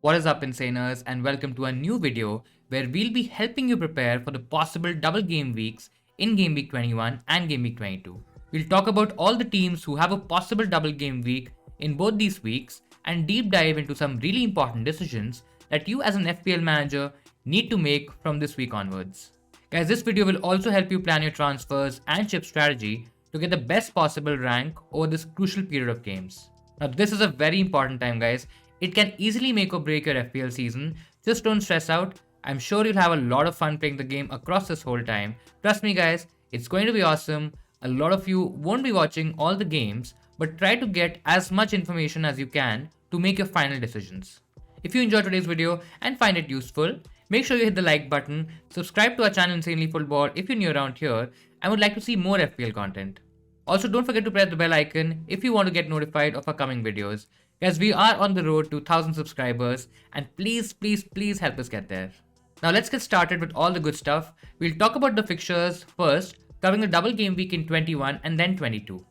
What is up, Insaners, and welcome to a new video where we'll be helping you prepare for the possible double game weeks in Game Week 21 and Game Week 22. We'll talk about all the teams who have a possible double game week in both these weeks and deep dive into some really important decisions that you as an FPL manager need to make from this week onwards. Guys, this video will also help you plan your transfers and chip strategy to get the best possible rank over this crucial period of games. Now, this is a very important time, guys. It can easily make or break your FPL season. Just don't stress out. I'm sure you'll have a lot of fun playing the game across this whole time. Trust me, guys, it's going to be awesome. A lot of you won't be watching all the games, but try to get as much information as you can to make your final decisions. If you enjoyed today's video and find it useful, make sure you hit the like button, subscribe to our channel Insanely Football if you're new around here and would like to see more FPL content. Also, don't forget to press the bell icon if you want to get notified of our coming videos. Guys, we are on the road to 1000 subscribers and please help us get there. Now let's get started with all the good stuff. We'll talk about the fixtures first, covering the double game week in 21 and then 22.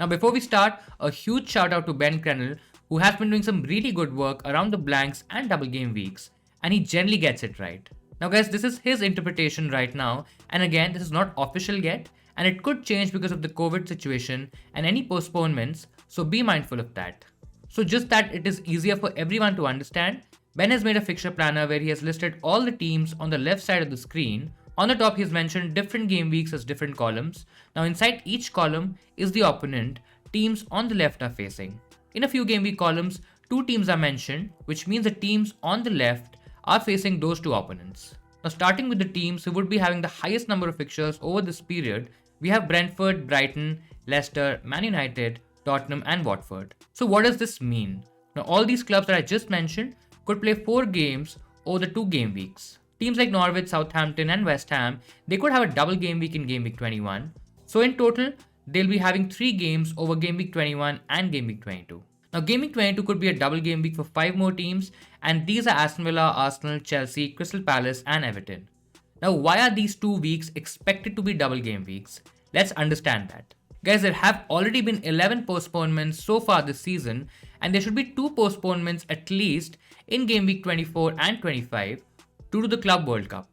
Now before we start, a huge shout out to Ben Crennel, who has been doing some really good work around the blanks and double game weeks, and he generally gets it right. Now guys, this is his interpretation right now, and again, this is not official yet, and it could change because of the COVID situation and any postponements, so be mindful of that. So just that it is easier for everyone to understand, Ben has made a fixture planner where he has listed all the teams on the left side of the screen. On the top, he has mentioned different game weeks as different columns. Now inside each column is the opponent teams on the left are facing. In a few game week columns, two teams are mentioned, which means the teams on the left are facing those two opponents. Now starting with the teams who would be having the highest number of fixtures over this period, we have Brentford, Brighton, Leicester, Man United, Tottenham and Watford. So what does this mean? Now all these clubs that I just mentioned could play 4 games over the 2 game weeks. Teams like Norwich, Southampton and West Ham, they could have a double game week in Game Week 21. So in total, they'll be having 3 games over Game Week 21 and Game Week 22. Now Game Week 22 could be a double game week for 5 more teams, and these are Aston Villa, Arsenal, Chelsea, Crystal Palace and Everton. Now why are these 2 weeks expected to be double game weeks? Let's understand that. Guys, there have already been 11 postponements so far this season, and there should be 2 postponements at least in Game Week 24 and 25 due to the Club World Cup.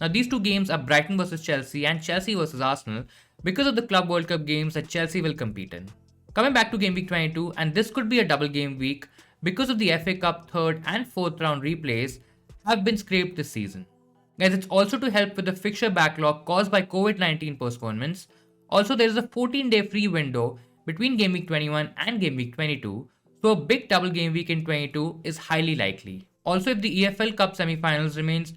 Now these 2 games are Brighton vs Chelsea and Chelsea vs Arsenal because of the Club World Cup games that Chelsea will compete in. Coming back to Game Week 22, and this could be a double game week because of the FA Cup 3rd and 4th round replays have been scraped this season. Guys, it's also to help with the fixture backlog caused by COVID-19 postponements. Also, there is a 14-day free window between Game Week 21 and Game Week 22, so a big double game week in 22 is highly likely. Also, if the EFL Cup semi-finals remains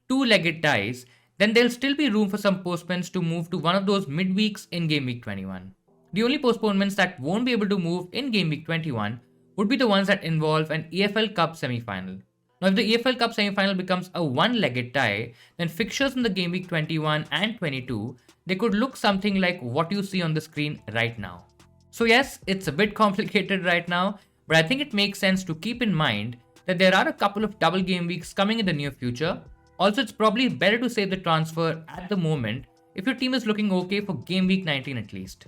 2-legged ties, then there'll still be room for some postponements to move to one of those midweeks in Game Week 21. The only postponements that won't be able to move in Game Week 21 would be the ones that involve an EFL Cup semi-final. Now, if the EFL Cup semi-final becomes a one-legged tie, then fixtures in the Game Week 21 and 22, they could look something like what you see on the screen right now. So yes, it's a bit complicated right now, but I think it makes sense to keep in mind that there are a couple of double game weeks coming in the near future. Also, it's probably better to save the transfer at the moment if your team is looking okay for Game Week 19 at least.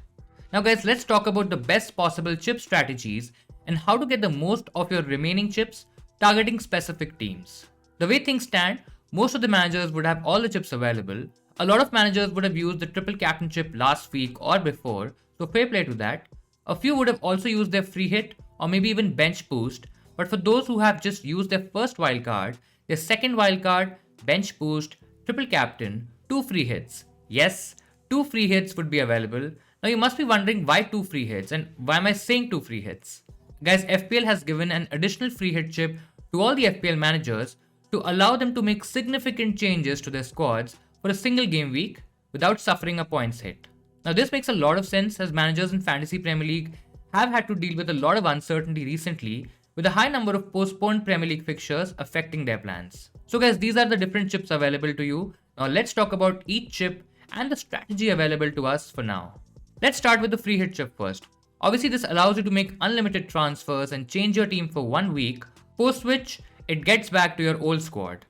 Now guys, let's talk about the best possible chip strategies and how to get the most of your remaining chips targeting specific teams. The way things stand, most of the managers would have all the chips available. A lot of managers would have used the triple captain chip last week or before, so fair play to that. A few would have also used their free hit or maybe even bench boost, but for those who have just used their first wildcard, their second wildcard, bench boost, triple captain, 2 free hits. Yes, 2 free hits would be available. Now you must be wondering why 2 free hits and why am I saying 2 free hits? Guys, FPL has given an additional free hit chip to all the FPL managers to allow them to make significant changes to their squads for a single game week without suffering a points hit. Now this makes a lot of sense as managers in Fantasy Premier League have had to deal with a lot of uncertainty recently with a high number of postponed Premier League fixtures affecting their plans. So guys, these are the different chips available to you. Now let's talk about each chip and the strategy available to us for now. Let's start with the free hit chip first. Obviously this allows you to make unlimited transfers and change your team for 1 week, post which it gets back to your old squad.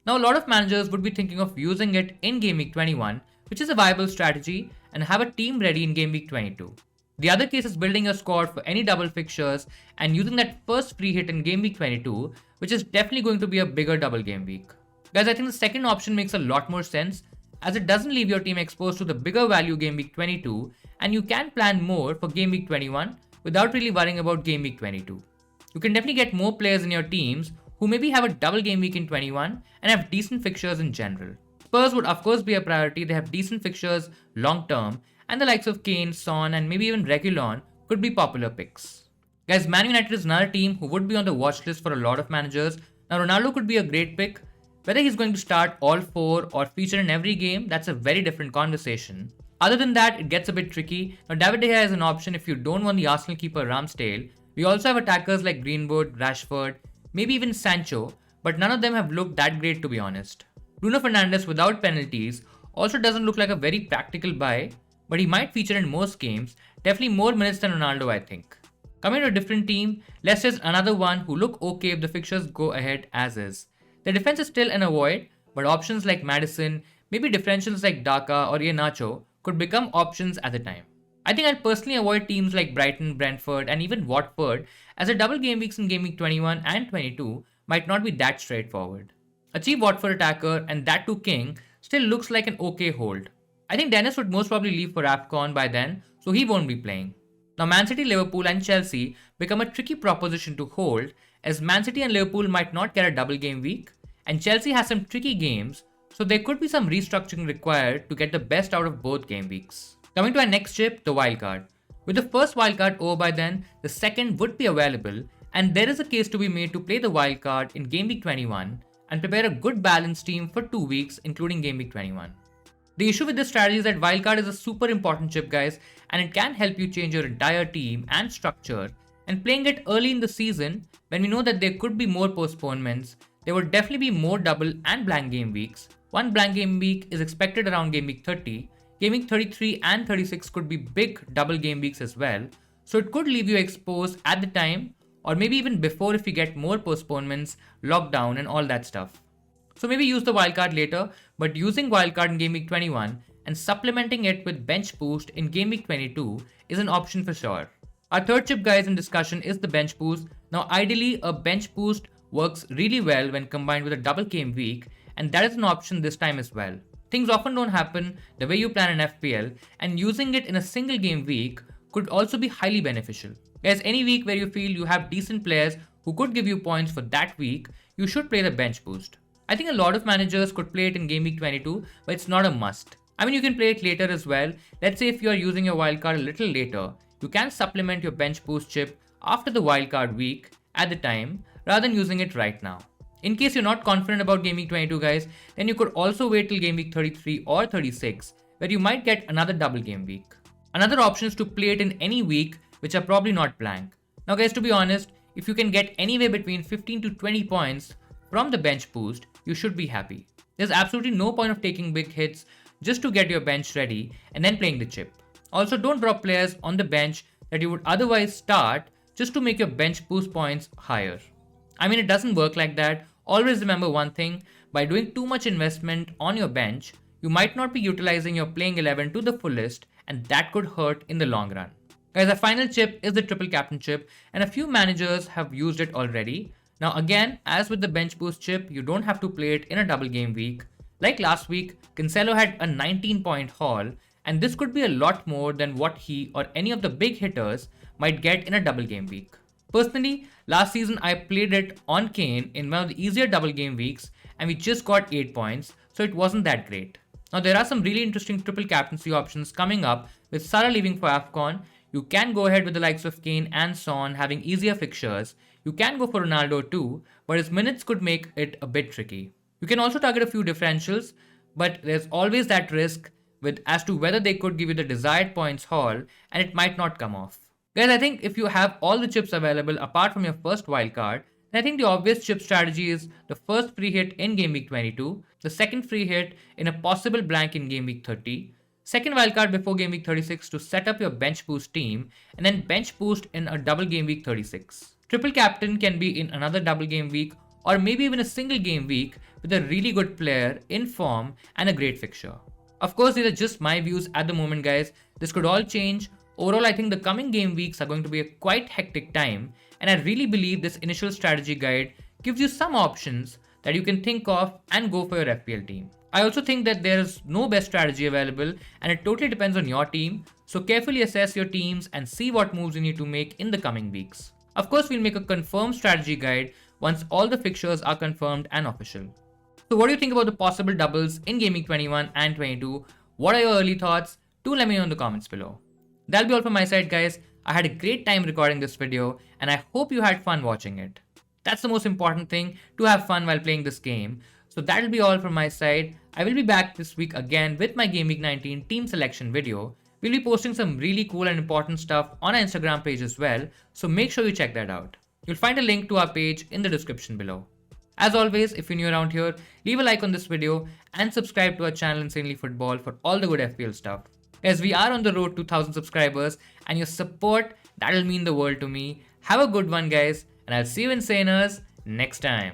Now a lot of managers would be thinking of using it in Game Week 21, which is a viable strategy, and have a team ready in Game Week 22. The other case is building your squad for any double fixtures and using that first free hit in game week 22, which is definitely going to be a bigger double game week. Guys, I think the second option makes a lot more sense as it doesn't leave your team exposed to the bigger value game week 22 and you can plan more for game week 21 without really worrying about game week 22. You can definitely get more players in your teams who maybe have a double game week in 21 and have decent fixtures in general. Spurs would of course be a priority. They have decent fixtures long term and the likes of Kane, Son and maybe even Reguilon could be popular picks. Guys, Man United is another team who would be on the watch list for a lot of managers. Now Ronaldo could be a great pick. Whether he's going to start all 4 or feature in every game, that's a very different conversation. Other than that, it gets a bit tricky. Now David De Gea is an option if you don't want the Arsenal keeper Ramsdale. We also have attackers like Greenwood, Rashford, maybe even Sancho, but none of them have looked that great to be honest. Bruno Fernandes without penalties also doesn't look like a very practical buy, but he might feature in most games, definitely more minutes than Ronaldo I think. Coming to a different team, Leicester is another one who look okay if the fixtures go ahead as is. The defense is still an avoid, but options like Maddison, maybe differentials like Daka or Iheanacho could become options at the time. I think I'd personally avoid teams like Brighton, Brentford and even Watford as the double game weeks in game week 21 and 22 might not be that straightforward. A cheap Watford attacker and that too King still looks like an okay hold. I think Dennis would most probably leave for AFCON by then, so he won't be playing. Now Man City, Liverpool and Chelsea become a tricky proposition to hold as Man City and Liverpool might not get a double game week and Chelsea has some tricky games, so there could be some restructuring required to get the best out of both game weeks. Coming to our next chip, the wildcard. With the first wildcard over by then, the second would be available and there is a case to be made to play the wildcard in game week 21 and prepare a good balanced team for 2 weeks including game week 21. The issue with this strategy is that wildcard is a super important chip guys and it can help you change your entire team and structure, and playing it early in the season when we know that there could be more postponements, there would definitely be more double and blank game weeks. One blank game week is expected around game week 30, game week 33 and 36 could be big double game weeks as well, so it could leave you exposed at the time or maybe even before if you get more postponements, lockdown and all that stuff. So maybe use the wildcard later, but using wildcard in game week 21 and supplementing it with bench boost in game week 22 is an option for sure. Our third chip guys in discussion is the bench boost. Now ideally a bench boost works really well when combined with a double game week and that is an option this time as well. Things often don't happen the way you plan in FPL and using it in a single game week could also be highly beneficial. Guys, any week where you feel you have decent players who could give you points for that week, you should play the bench boost. I think a lot of managers could play it in game week 22, but it's not a must. I mean, you can play it later as well. Let's say if you are using your wildcard a little later, you can supplement your bench boost chip after the wildcard week at the time rather than using it right now. In case you're not confident about game week 22 guys, then you could also wait till game week 33 or 36 where you might get another double game week. Another option is to play it in any week which are probably not blank. Now guys, to be honest, if you can get anywhere between 15 to 20 points from the bench boost, you should be happy. There's absolutely no point of taking big hits just to get your bench ready and then playing the chip. Also, don't drop players on the bench that you would otherwise start just to make your bench boost points higher. I mean, it doesn't work like that. Always remember one thing, by doing too much investment on your bench, you might not be utilizing your playing 11 to the fullest and that could hurt in the long run. Guys, our final chip is the triple captain chip and a few managers have used it already. Now again, as with the bench boost chip, you don't have to play it in a double game week. Like last week, Cancelo had a 19-point haul and this could be a lot more than what he or any of the big hitters might get in a double game week. Personally, last season I played it on Kane in one of the easier double game weeks and we just got 8 points, so it wasn't that great. Now there are some really interesting triple captaincy options coming up with Salah leaving for AFCON. You can go ahead with the likes of Kane and Son having easier fixtures. You can go for Ronaldo too, but his minutes could make it a bit tricky. You can also target a few differentials, but there's always that risk with as to whether they could give you the desired points haul and it might not come off. Guys, I think if you have all the chips available apart from your first wildcard, then I think the obvious chip strategy is the first free hit in game week 22, the second free hit in a possible blank in game week 30, second wildcard before game week 36 to set up your bench boost team, and then bench boost in a double game week 36. Triple captain can be in another double game week or maybe even a single game week with a really good player in form and a great fixture. Of course, these are just my views at the moment guys. This could all change Overall, I think the coming game weeks are going to be a quite hectic time, and I really believe this initial strategy guide gives you some options that you can think of and go for your FPL team. I also think that there is no best strategy available and it totally depends on your team, so carefully assess your teams and see what moves you need to make in the coming weeks. Of course, we'll make a confirmed strategy guide once all the fixtures are confirmed and official. So what do you think about the possible doubles in Game Week 21 and 22? What are your early thoughts? Do let me know in the comments below. That'll be all from my side, guys. I had a great time recording this video and I hope you had fun watching it. That's the most important thing, to have fun while playing this game. So that'll be all from my side. I will be back this week again with my Game Week 19 team selection video. We'll be posting some really cool and important stuff on our Instagram page as well, so make sure you check that out. You'll find a link to our page in the description below. As always, if you're new around here, leave a like on this video and subscribe to our channel Insanely Football for all the good FPL stuff. As we are on the road to 1000 subscribers and your support, that'll mean the world to me. Have a good one, guys, and I'll see you Insaners next time.